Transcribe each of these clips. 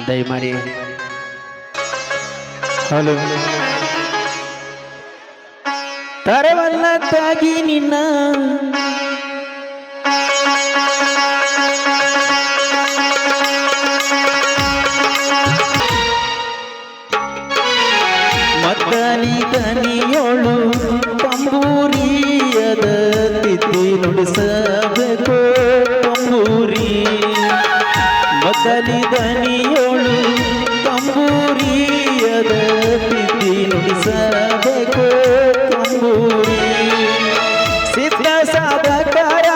ದಯಮಾಡಿ ಹಲೋ ತರವಲ್ಲತ್ತಾಗಿ ನಿನ್ನ ಮಕ್ಕಳಿ ದನಿಯೋಳು ತಂಬೂರಿಯದ ತಿಥಿ ನುಡಿಸಬೇಕು ತಂಬೂರಿ ಮಕ್ಕಳಿ ದನಿಯೋಳು ತಂಬೂರಿಯದ ತಿಥಿ ನುಡಿಸಬೇಕು ತಂಬೂರಿ ಸಿದ್ಧ ಸಾಧಕಾರ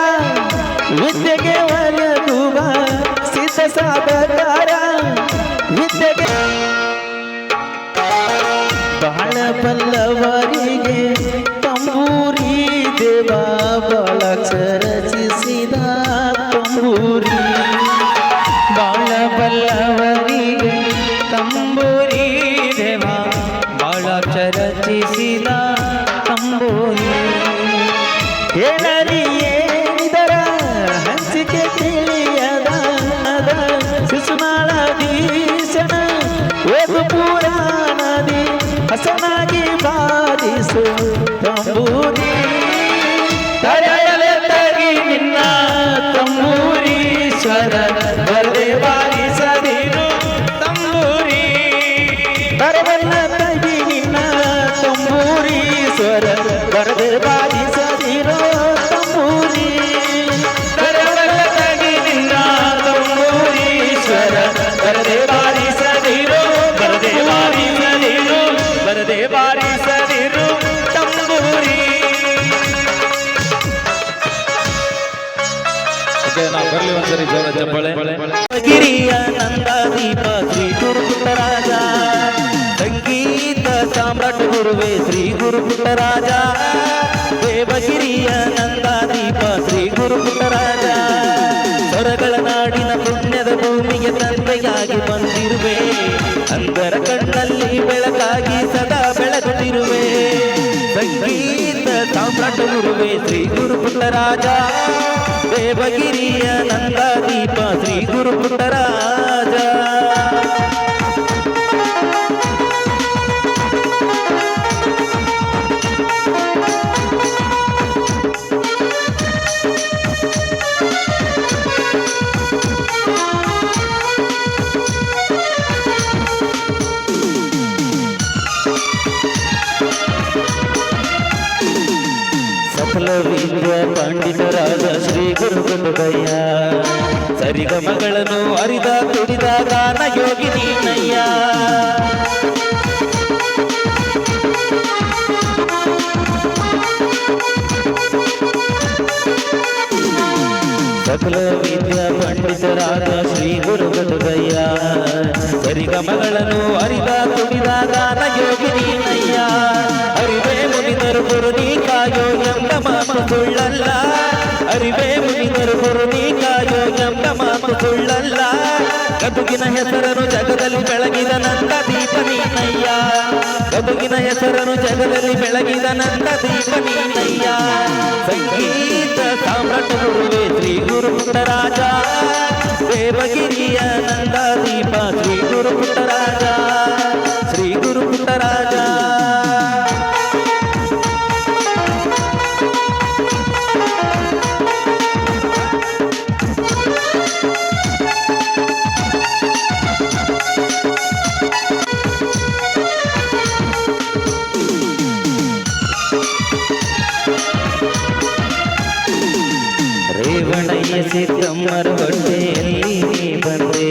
ವಿದ್ಯೆಗೆ ಒಲಗುವ ಸಿದ್ಧ ಸಾಧಕಾರ ವಿದ್ಯೆಗೆ ಬಹಳ ಬಲ್ಲವರಿಗೆ ತಂಬೂರಿ ದೇವ ಬಾಳಾಕ್ಷರ ರಚಿಸಿದ ತಂಬೂರಿ ಬಾಳ ಬಲ್ಲವರಿಗೆ ತಂಬೂರಿ ದೇವ ಬಾಳಾಕ್ಷರ ರಚಿಸಿದ ತಂಬೂರಿ ಹೇಳರಿ ಏನಿದರ ಹಂಚಿಕೆ ತಿಳಿಯದ ಶಿಶುನಾಳದೀಶನ ಓದು ಪುರಾಣದಿ ಹಸನಾಗಿ ಬಾಧಿಸು ತಂಬೂರಿ ತರಯಲೆತ್ತಗಿ ನಿನ್ನ ತಂಬೂರೀಶ್ವರ ಬರದೆ ಬಾರಿಸದಿರು ತಂಬೂರಿ ತರವಲ್ಲತ್ತಗಿ ನಿನ್ನ ತಂಬೂರೀಶ್ವರ ಬರದೆ ಬಾರಿಸದಿರು ತಂಬೂರಿ ತರವಲ್ಲತ್ತಗಿ ನಿನ್ನ ತಂಬೂರೀಶ್ವರ ಬರದೆ ಬಾರಿಸದಿರು ಬರದೆ ಬಾರಿಸದಿರು ಬರದೆ ಬಾರಿಸದಿರು ತಂಬೂರಿ ಬರ್ಲಿ ಒಂದ್ಸರಿ ಜೋರ ಚಪ್ಪಳೆ ಗಿರಿಯ ನಂದಾದೀಪ ಶ್ರೀ ಗುರು ಪುಟ್ಟರಾಜ ಸಂಗೀತ ಸಾಮ್ರಾಟ್ ಗುರುವೇ ಶ್ರೀ ಗುರು ಪುಟ್ಟರಾಜ ದೇವಗಿರಿಯ ನಂದಾದೀಪ ಶ್ರೀ ಗುರು ಪುಟ್ಟರಾಜ ಸ್ವರಗಳ ನಾಡಿನ ಪುಣ್ಯದ ಭೂಮಿಗೆ ತಂದೆಯಾಗಿ ಬಂದಿರುವೆ ಅಂದರ ಕಣ್ಣಲ್ಲಿ ಬೆಳಕಾಗಿ ಸದಾ ಬೆಳಗುತ್ತಿರುವೆ ಸಂಗೀತ ಸಾಮ್ರಾಟ್ ಗುರುವೇ ಶ್ರೀ ಗುರು ಪುಟ್ಟರಾಜ ದೇವಗಿರಿಯ ನಂದಾದೀಪ ಶ್ರೀ ಗುರು ಪುಟ್ಟರಾಜ ಸಕಲ ವಿದ್ಯಾ ಪಂಡಿತರಾದ ಶ್ರೀ ಗುರು ಗುರುಗಯ್ಯ ಸರಿಗಮಗಳನ್ನು ಅರಿದ ತುಡಿದ ಗಾನ ಯೋಗಿ ನೀನಯ್ಯ ಸಕಲ ವಿದ್ಯಾ ಪಂಡಿತರಾದ ಶ್ರೀ ಗುರು ಗುರುಗಯ್ಯ ಸರಿಗಮಗಳನ್ನು ಅರಿದ ತುಡಿದ ಗಾನ ಯೋಗಿ ನೀನಯ್ಯ ಅರಿವೇ ಮುನಿದರು ಗುರು ನೀ ಕಾಯೋ ಎಂಬ ಮಾತು ಸುಳ್ಳಲ್ಲ ಅರಿವೇ ಮುನಿದರು ಗುರು ನೀ ಕಾಯೋ ಎಂಬ ಮಾತು ಸುಳ್ಳಲ್ಲ ಗದುಗಿನ ಹೆಸರನ್ನು ಜಗದಲ್ಲಿ ಬೆಳಗಿದ ನಂದ ದೀಪ ನೀನಯ್ಯ ಗದುಗಿನ ಹೆಸರನ್ನು ಜಗದಲ್ಲಿ ಬೆಳಗಿದ ನಂದ ದೀಪ ನೀನಯ್ಯ ಸಂಗೀತ ಸಾಮ್ರಾಟ್ ಗುರುವೇ ಶ್ರೀ ಗುರು ಪುಟ್ಟರಾಜ ದೇವಗಿರಿಯ ನಂದ ದೀಪ ಶ್ರೀ ಗುರು ಪುಟ್ಟರಾಜ ಶ್ರೀ ಗುರು ಪುಟ್ಟರಾಜ ರೇವಣಯ್ಯ ಸಿದ್ದಮ್ಮರ ಹೊಟ್ಟೆಯಲ್ಲಿ ನೀ ಬಂದೆ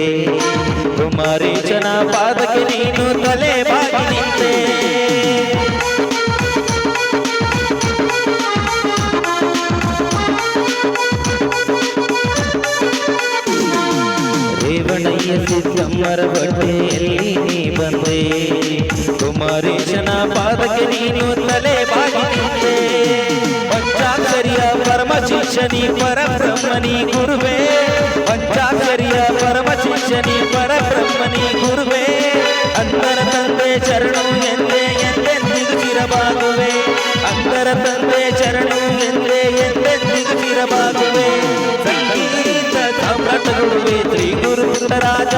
ಕುಮಾರೇಶನ ಪಾದಕ್ಕೆ ನೀನು ತಲೆ ಬಾಗಿ ನಿಂತೆ ರೇವಣಯ್ಯ ಸಿದ್ದಮ್ಮರ ಹೊಟ್ಟೆಯಲ್ಲಿ ನೀ ಬಂದೆ ಕುಮಾರೇಶನ ಪಾದಕ್ಕೆ ನೀನು ತಲೆ ಬಾಗಿ ನಿಂತೆ ಪಂಚಾಕ್ಷರಿಯ ಪರಮ ಶಿಷ್ಯನಿ ಪರಬ್ರಹ್ಮನಿ ಗುರುವೇ ಪಂಚಾಕ್ಷರಿಯ ಪರಮ ಶಿಷ್ಯನಿ ಪರಬ್ರಹ್ಮನಿ ಗುರುವೇ ಅಂತರ ತಂದೆ ಶರಣು ಎಂದೇ ಎಂದೆಂದಿಗೂ ಚಿರಬಾಗುವೆ ಅಂತರ ತಂದೆ ಶರಣು ಎಂದೇ ಎಂದೆಂದಿಗೂ ಚಿರಬಾಗುವೆ ಸಂಗೀತ ಸಾಮ್ರಾಟ ಗುರುವೇ ಶ್ರೀ ಗುರು ಪುಟ್ಟರಾಜ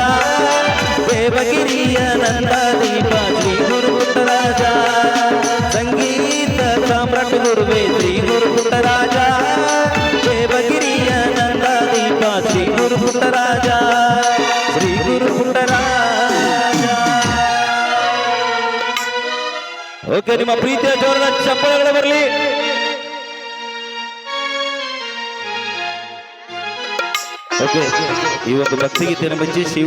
ಸಾಮ್ರಾಟ್ ಗುರುವೇ ಶ್ರೀ ಗುರು ಪುಟ್ಟರಾಜ ದೇವಗಿರಿಯ ನಂದ ದೀಪ ಶ್ರೀ ಗುರು ಪುಟ್ಟರಾಜ ಶ್ರೀ ಗುರು ಪುಟ್ಟರಾಜ. ಓಕೆ, ನಿಮ್ಮ ಪ್ರೀತಿಯ ಜೋರದ ಚಪ್ಪಳಗಳು ಬರಲಿ. ಓಕೆ, ಈ ಒಂದು ಭಕ್ತಿಗೀತೆಯನ್ನು ಮೆಚ್ಚಿ